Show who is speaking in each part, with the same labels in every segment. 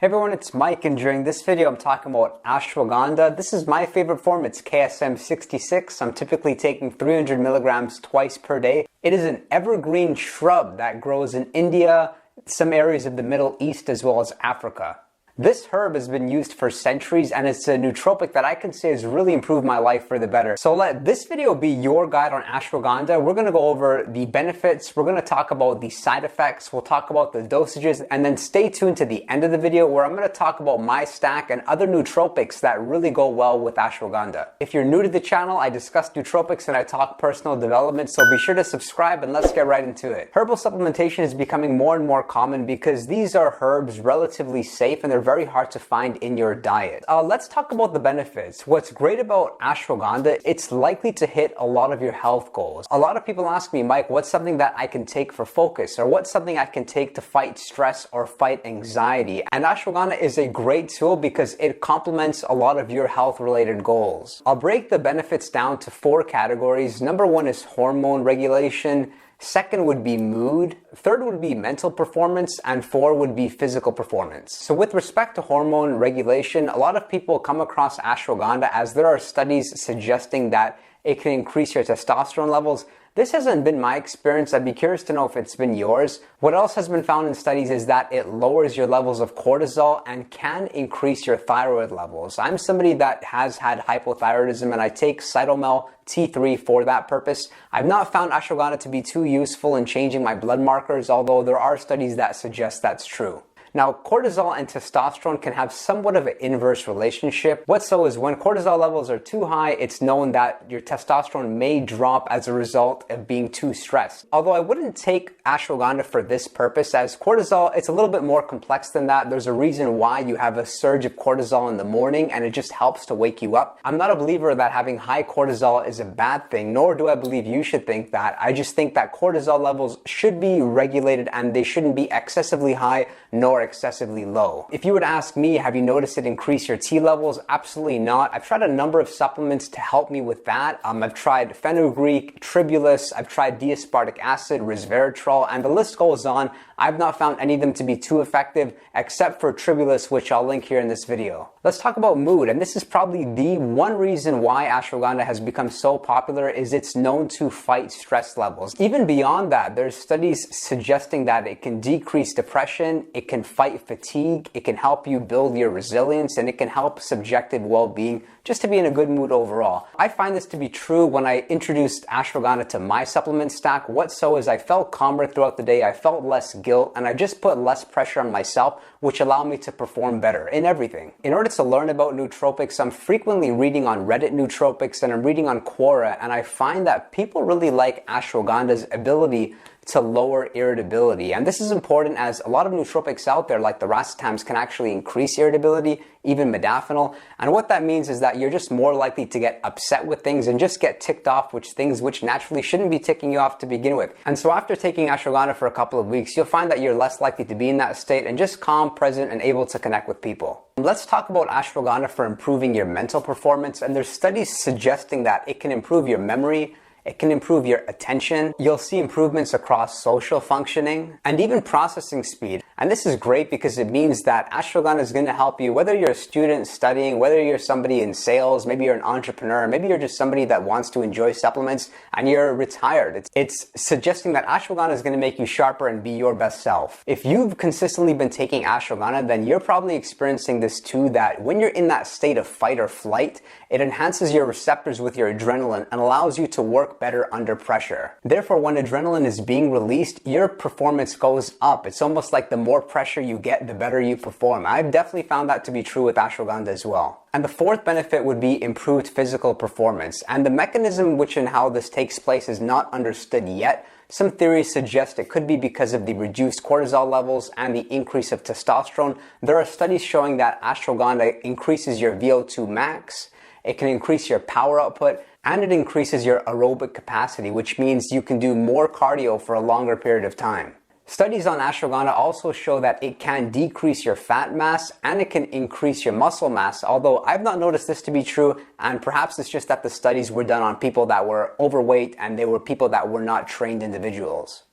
Speaker 1: Hey everyone, it's Mike, and during this video I'm talking about ashwagandha. This is my favorite form. It's KSM 66. I'm typically taking 300 milligrams twice per day. It is an evergreen shrub that grows in India, some areas of the Middle East, as well as Africa. This herb has been used for centuries, and it's a nootropic that I can say has really improved my life for the better. So let this video be your guide on ashwagandha. We're going to go over the benefits, we're going to talk about the side effects, we'll talk about the dosages, and then stay tuned to the end of the video where I'm going to talk about my stack and other nootropics that really go well with ashwagandha. If you're new to the channel, I discuss nootropics and I talk personal development, so be sure to subscribe and let's get right into it. Herbal supplementation is becoming more and more common because these are herbs relatively safe and they're very hard to find in your diet. Let's talk about the benefits. What's great about ashwagandha, it's likely to hit a lot of your health goals. A lot of people ask me, Mike, what's something that I can take for focus, or what's something I can take to fight stress or fight anxiety? And ashwagandha is a great tool because it complements a lot of your health related goals. I'll break the benefits down to 4 categories. Number 1 is hormone regulation. Second would be mood, third would be mental performance, and 4 would be physical performance. So with respect to hormone regulation, a lot of people come across ashwagandha as there are studies suggesting that it can increase your testosterone levels. This hasn't been my experience. I'd be curious to know if it's been yours. What else has been found in studies is that it lowers your levels of cortisol and can increase your thyroid levels. I'm somebody that has had hypothyroidism and I take Cytomel T3 for that purpose. I've not found ashwagandha to be too useful in changing my blood markers, although there are studies that suggest that's true. Now, cortisol and testosterone can have somewhat of an inverse relationship. What's so is when cortisol levels are too high, it's known that your testosterone may drop as a result of being too stressed. Although I wouldn't take ashwagandha for this purpose, as cortisol, it's a little bit more complex than that. There's a reason why you have a surge of cortisol in the morning, and it just helps to wake you up. I'm not a believer that having high cortisol is a bad thing, nor do I believe you should think that. I just think that cortisol levels should be regulated and they shouldn't be excessively high nor excessively low. If you were to ask me, have you noticed it increase your T levels? Absolutely not. I've tried a number of supplements to help me with that. I've tried fenugreek, tribulus, I've tried D-aspartic acid, resveratrol, and the list goes on. I've not found any of them to be too effective except for tribulus, which I'll link here in this video. Let's talk about mood, and this is probably the one reason why ashwagandha has become so popular is it's known to fight stress levels. Even beyond that, there's studies suggesting that it can decrease depression, it can fight fatigue, it can help you build your resilience, and it can help subjective well-being just to be in a good mood overall. I find this to be true when I introduced ashwagandha to my supplement stack. What so is I felt calmer throughout the day, I felt less guilt, and I just put less pressure on myself, which allowed me to perform better in everything. In order to learn about nootropics, I'm frequently reading on Reddit nootropics and I'm reading on Quora, and I find that people really like ashwagandha's ability to lower irritability. And this is important as a lot of nootropics out there, like the racetams, can actually increase irritability, even modafinil. And what that means is that you're just more likely to get upset with things and just get ticked off, which naturally shouldn't be ticking you off to begin with. And so after taking ashwagandha for a couple of weeks, you'll find that you're less likely to be in that state and just calm, present, and able to connect with people. Let's talk about ashwagandha for improving your mental performance. And there's studies suggesting that it can improve your memory, it can improve your attention. You'll see improvements across social functioning and even processing speed. And this is great because it means that ashwagandha is going to help you, whether you're a student studying, whether you're somebody in sales, maybe you're an entrepreneur, maybe you're just somebody that wants to enjoy supplements and you're retired. It's suggesting that ashwagandha is going to make you sharper and be your best self. If you've consistently been taking ashwagandha, then you're probably experiencing this too, that when you're in that state of fight or flight, it enhances your receptors with your adrenaline and allows you to work better under pressure. Therefore, when adrenaline is being released, your performance goes up. It's almost like the more pressure you get, the better you perform. I've definitely found that to be true with ashwagandha as well. And the 4th benefit would be improved physical performance. And the mechanism which and how this takes place is not understood yet. Some theories suggest it could be because of the reduced cortisol levels and the increase of testosterone. There are studies showing that ashwagandha increases your VO2 max, it can increase your power output, and it increases your aerobic capacity, which means you can do more cardio for a longer period of time. Studies on ashwagandha also show that it can decrease your fat mass and it can increase your muscle mass, although I've not noticed this to be true, and perhaps it's just that the studies were done on people that were overweight and they were people that were not trained individuals.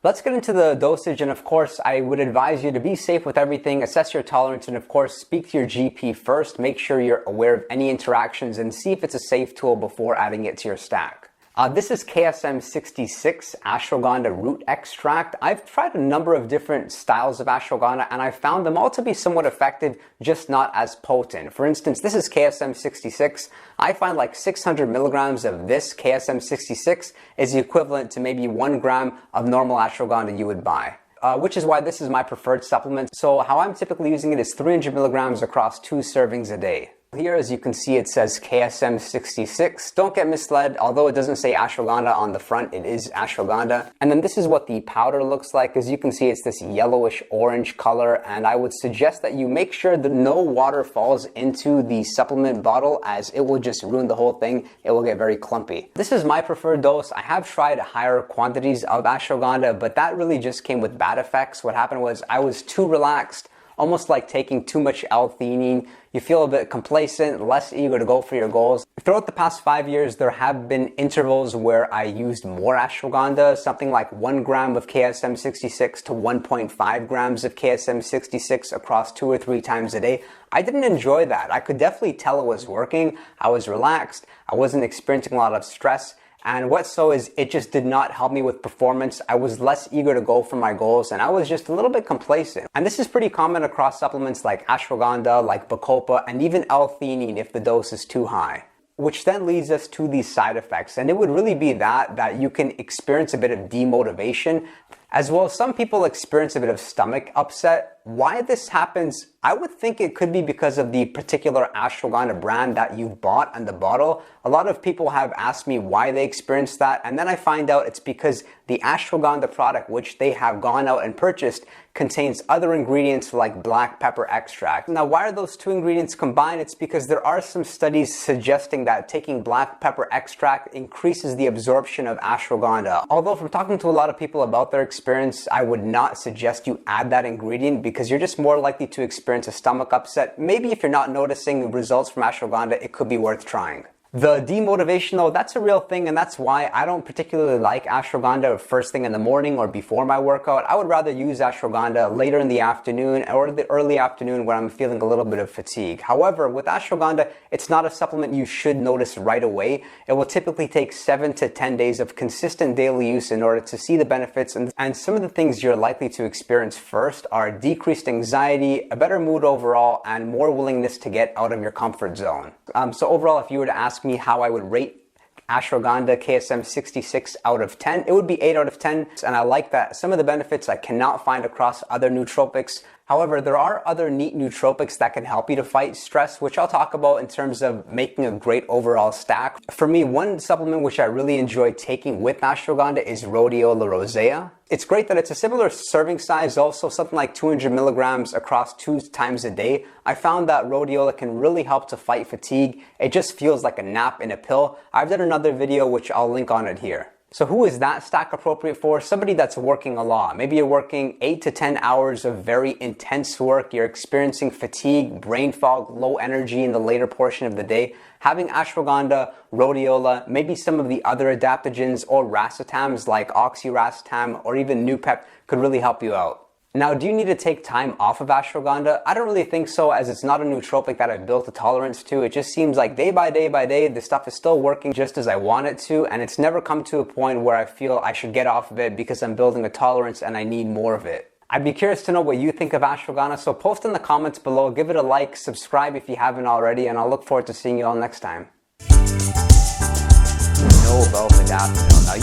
Speaker 1: Let's get into the dosage, and of course, I would advise you to be safe with everything, assess your tolerance, and of course, speak to your GP first. Make sure you're aware of any interactions and see if it's a safe tool before adding it to your stack. This is KSM 66 Ashwagandha root extract. I've tried a number of different styles of ashwagandha and I found them all to be somewhat effective, just not as potent. For instance, this is KSM 66. I find like 600 milligrams of this KSM 66 is the equivalent to maybe 1 gram of normal ashwagandha you would buy. Which is why this is my preferred supplement. So how I'm typically using it is 300 milligrams across 2 servings a day. Here, as you can see, it says KSM 66. Don't get misled. Although it doesn't say ashwagandha on the front, it is ashwagandha. And then this is what the powder looks like. As you can see, it's this yellowish orange color. And I would suggest that you make sure that no water falls into the supplement bottle, as it will just ruin the whole thing. It will get very clumpy. This is my preferred dose. I have tried higher quantities of ashwagandha, but that really just came with bad effects. What happened was I was too relaxed, almost like taking too much L-theanine. You feel a bit complacent, less eager to go for your goals. Throughout the past 5 years, there have been intervals where I used more ashwagandha, something like 1 gram of KSM 66 to 1.5 grams of KSM 66 across 2 or 3 times a day. I didn't enjoy that. I could definitely tell it was working. I was relaxed. I wasn't experiencing a lot of stress. And what's so is it just did not help me with performance. I was less eager to go for my goals and I was just a little bit complacent. And this is pretty common across supplements like ashwagandha, like bacopa, and even L-theanine if the dose is too high. Which then leads us to these side effects. And it would really be that you can experience a bit of demotivation, as well as some people experience a bit of stomach upset. Why this happens, I would think it could be because of the particular ashwagandha brand that you've bought and the bottle. A lot of people have asked me why they experience that, and then I find out it's because the ashwagandha product, which they have gone out and purchased, contains other ingredients like black pepper extract. Now, why are those 2 ingredients combined? It's because there are some studies suggesting that taking black pepper extract increases the absorption of ashwagandha. Although from talking to a lot of people about their experience, I would not suggest you add that ingredient because you're just more likely to experience a stomach upset. Maybe if you're not noticing results from ashwagandha, it could be worth trying. The demotivation, though, that's a real thing, and that's why I don't particularly like ashwagandha first thing in the morning or before my workout. I would rather use ashwagandha later in the afternoon or the early afternoon when I'm feeling a little bit of fatigue. However, with ashwagandha, it's not a supplement you should notice right away. It will typically take 7 to 10 days of consistent daily use in order to see the benefits, and some of the things you're likely to experience first are decreased anxiety, a better mood overall, and more willingness to get out of your comfort zone. So overall, if you were to ask me how I would rate ashwagandha KSM 66 out of 10, it would be 8 out of 10, and I like that. Some of the benefits I cannot find across other nootropics. However, there are other neat nootropics that can help you to fight stress, which I'll talk about in terms of making a great overall stack. For me, one supplement which I really enjoy taking with ashwagandha is rhodiola rosea. It's great that it's a similar serving size, also something like 200 milligrams across 2 times a day. I found that rhodiola can really help to fight fatigue. It just feels like a nap in a pill. I've done another video which I'll link on it here. So who is that stack appropriate for? Somebody that's working a lot. Maybe you're working 8 to 10 hours of very intense work. You're experiencing fatigue, brain fog, low energy in the later portion of the day. Having ashwagandha, rhodiola, maybe some of the other adaptogens or racetams like oxyracetam or even Nupep could really help you out. Now, do you need to take time off of ashwagandha? I don't really think so, as it's not a nootropic that I've built a tolerance to. It just seems like day by day, the stuff is still working just as I want it to, and it's never come to a point where I feel I should get off of it because I'm building a tolerance and I need more of it. I'd be curious to know what you think of ashwagandha, so post in the comments below, give it a like, subscribe if you haven't already, and I'll look forward to seeing you all next time. Know about modafinil. Now,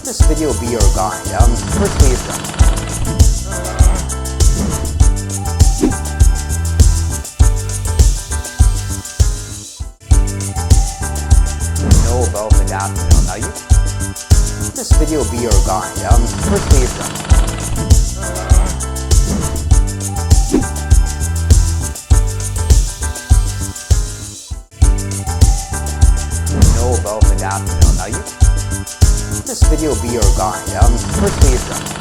Speaker 1: this video will be your guide. Firstly, it's about modafinil. Now, this video will be your guide. Firstly, it's know about modafinil. Now, this video will be your guide. Firstly, it's